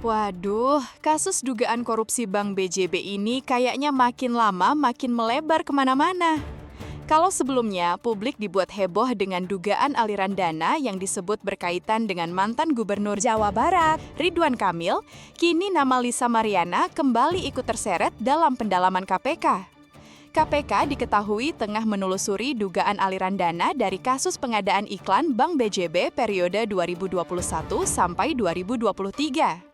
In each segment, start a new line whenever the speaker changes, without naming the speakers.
Waduh, kasus dugaan korupsi Bank BJB ini kayaknya makin lama makin melebar kemana-mana. Kalau sebelumnya publik dibuat heboh dengan dugaan aliran dana yang disebut berkaitan dengan mantan Gubernur Jawa Barat, Ridwan Kamil, kini nama Lisa Mariana kembali ikut terseret dalam pendalaman KPK. KPK diketahui tengah menelusuri dugaan aliran dana dari kasus pengadaan iklan Bank BJB periode 2021 sampai 2023.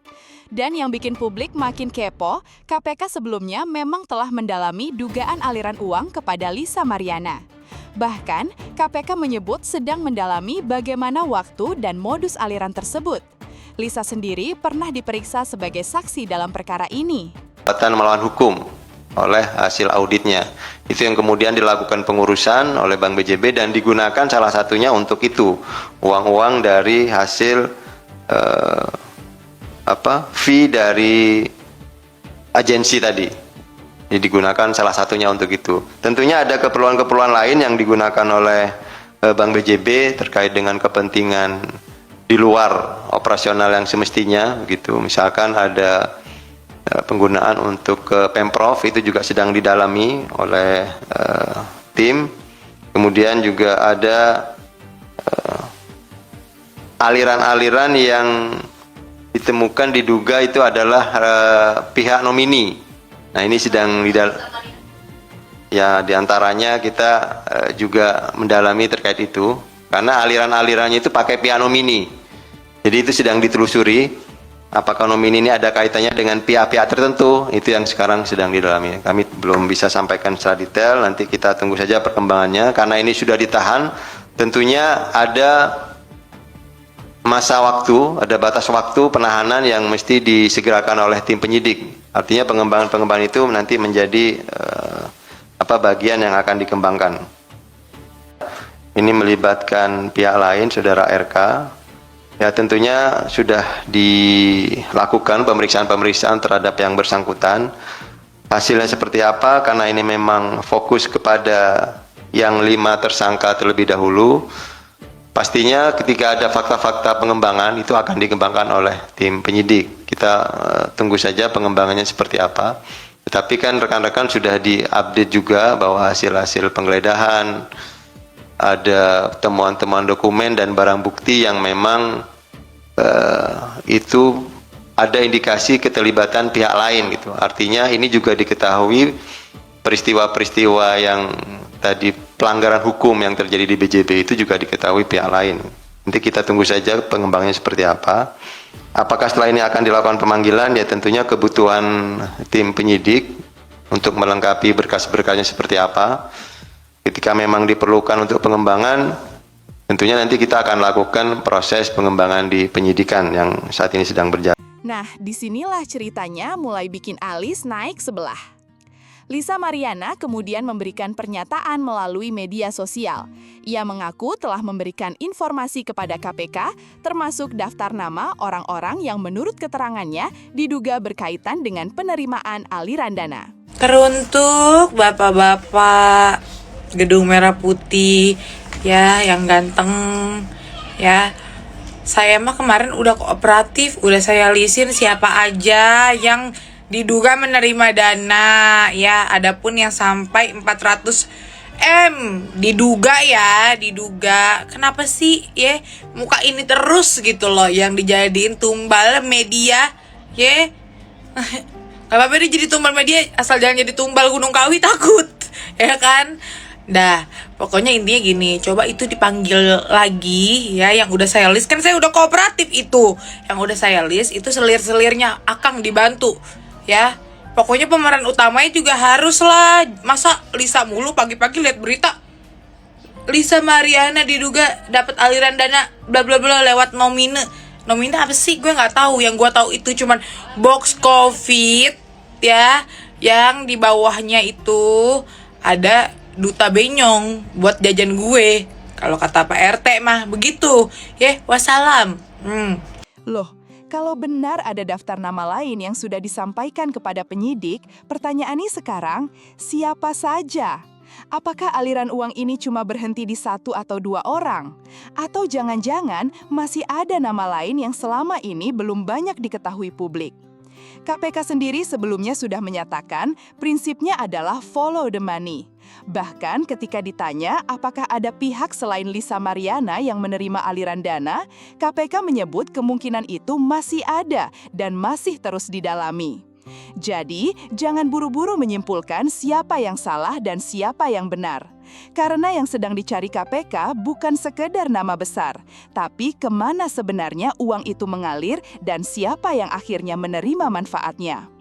Dan yang bikin publik makin kepo, KPK sebelumnya memang telah mendalami dugaan aliran uang kepada Lisa Mariana. Bahkan, KPK menyebut sedang mendalami bagaimana waktu dan modus aliran tersebut. Lisa sendiri pernah diperiksa sebagai saksi dalam perkara ini.
Perbuatan melawan hukum oleh hasil auditnya. Itu yang kemudian dilakukan pengurusan oleh Bank BJB dan digunakan salah satunya untuk itu. Uang-uang dari hasil fee dari agensi tadi. Jadi digunakan salah satunya untuk itu. Tentunya ada keperluan-keperluan lain yang digunakan oleh Bank BJB terkait dengan kepentingan di luar operasional yang semestinya gitu. Misalkan ada penggunaan untuk Pemprov, itu juga sedang didalami oleh tim. Kemudian juga ada aliran-aliran yang ditemukan diduga itu adalah pihak nomini. Nah, ini sedang diantaranya kita juga mendalami terkait itu karena aliran-alirannya itu pakai pihak nomini. Jadi itu sedang ditelusuri apakah nomini ini ada kaitannya dengan pihak-pihak tertentu. Itu yang sekarang sedang didalami. Kami belum bisa sampaikan secara detail, nanti kita tunggu saja perkembangannya karena ini sudah ditahan. Tentunya ada masa waktu, ada batas waktu penahanan yang mesti disegerakan oleh tim penyidik. Artinya pengembangan itu nanti menjadi bagian yang akan dikembangkan. Ini melibatkan pihak lain, saudara RK. Ya, tentunya sudah dilakukan pemeriksaan-pemeriksaan terhadap yang bersangkutan. Hasilnya seperti apa? Karena ini memang fokus kepada yang 5 tersangka terlebih dahulu. Pastinya ketika ada fakta-fakta pengembangan itu akan dikembangkan oleh tim penyidik. Kita tunggu saja pengembangannya seperti apa. Tetapi kan rekan-rekan sudah diupdate juga bahwa hasil-hasil penggeledahan, ada temuan-temuan dokumen dan barang bukti yang memang itu ada indikasi keterlibatan pihak lain gitu. Artinya ini juga diketahui peristiwa-peristiwa yang tadi pelanggaran hukum yang terjadi di BJB itu juga diketahui pihak lain. Nanti kita tunggu saja pengembangannya seperti apa. Apakah setelah ini akan dilakukan pemanggilan? Ya tentunya kebutuhan tim penyidik untuk melengkapi berkas-berkasnya seperti apa. Ketika memang diperlukan untuk pengembangan, tentunya nanti kita akan lakukan proses pengembangan di penyidikan yang saat ini sedang berjalan.
Nah, disinilah ceritanya mulai bikin alis naik sebelah. Lisa Mariana kemudian memberikan pernyataan melalui media sosial. Ia mengaku telah memberikan informasi kepada KPK, termasuk daftar nama orang-orang yang menurut keterangannya diduga berkaitan dengan penerimaan aliran dana.
Teruntuk bapak-bapak Gedung Merah Putih, ya, yang ganteng, ya. Saya mah kemarin udah kooperatif, udah saya listin siapa aja yang diduga menerima dana, ya. Adapun yang sampai 400 M diduga. Kenapa sih ya muka ini terus gitu loh yang dijadiin tumbal media, ya? Gak apa-apa dia jadi tumbal media, asal jangan jadi tumbal Gunung Kawi, takut, ya kan? Dah, pokoknya intinya gini, coba itu dipanggil lagi ya, yang udah saya list, kan saya udah kooperatif itu. Yang udah saya list itu selir-selirnya Akang dibantu. Ya, pokoknya pemeran utamanya juga harus lah. Masa Lisa mulu pagi-pagi lihat berita Lisa Mariana diduga dapat aliran dana bla bla bla lewat nomine. Nomine apa sih? Gue nggak tahu. Yang gue tahu itu cuman box COVID, ya, yang di bawahnya itu ada duta benyong buat jajan gue. Kalau kata Pak RT mah begitu. Ya, wassalam.
Loh, kalau benar ada daftar nama lain yang sudah disampaikan kepada penyidik, pertanyaannya sekarang, siapa saja? Apakah aliran uang ini cuma berhenti di 1 atau 2 orang? Atau jangan-jangan masih ada nama lain yang selama ini belum banyak diketahui publik? KPK sendiri sebelumnya sudah menyatakan prinsipnya adalah follow the money. Bahkan ketika ditanya apakah ada pihak selain Lisa Mariana yang menerima aliran dana, KPK menyebut kemungkinan itu masih ada dan masih terus didalami. Jadi, jangan buru-buru menyimpulkan siapa yang salah dan siapa yang benar. Karena yang sedang dicari KPK bukan sekedar nama besar, tapi kemana sebenarnya uang itu mengalir dan siapa yang akhirnya menerima manfaatnya.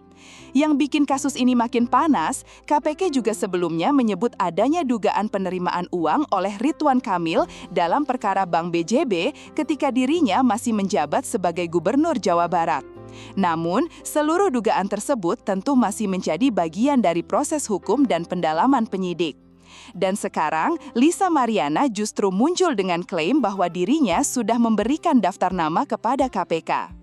Yang bikin kasus ini makin panas, KPK juga sebelumnya menyebut adanya dugaan penerimaan uang oleh Ridwan Kamil dalam perkara Bank BJB ketika dirinya masih menjabat sebagai Gubernur Jawa Barat. Namun, seluruh dugaan tersebut tentu masih menjadi bagian dari proses hukum dan pendalaman penyidik. Dan sekarang, Lisa Mariana justru muncul dengan klaim bahwa dirinya sudah memberikan daftar nama kepada KPK.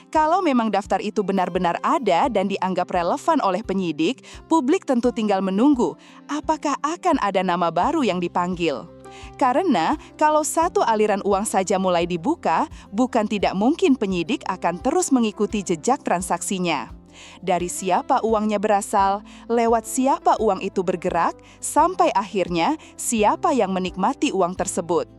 Kalau memang daftar itu benar-benar ada dan dianggap relevan oleh penyidik, publik tentu tinggal menunggu apakah akan ada nama baru yang dipanggil. Karena kalau satu aliran uang saja mulai dibuka, bukan tidak mungkin penyidik akan terus mengikuti jejak transaksinya. Dari siapa uangnya berasal, lewat siapa uang itu bergerak, sampai akhirnya siapa yang menikmati uang tersebut.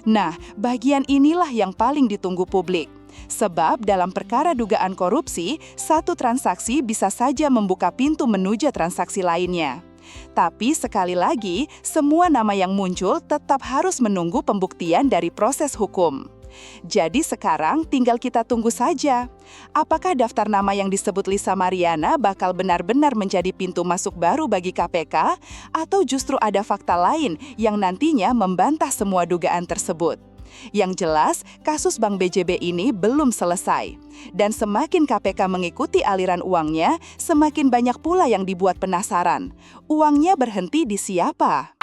Nah, bagian inilah yang paling ditunggu publik. Sebab dalam perkara dugaan korupsi, satu transaksi bisa saja membuka pintu menuju transaksi lainnya. Tapi sekali lagi, semua nama yang muncul tetap harus menunggu pembuktian dari proses hukum. Jadi sekarang tinggal kita tunggu saja. Apakah daftar nama yang disebut Lisa Mariana bakal benar-benar menjadi pintu masuk baru bagi KPK? Atau justru ada fakta lain yang nantinya membantah semua dugaan tersebut? Yang jelas, kasus Bank BJB ini belum selesai. Dan semakin KPK mengikuti aliran uangnya, semakin banyak pula yang dibuat penasaran. Uangnya berhenti di siapa?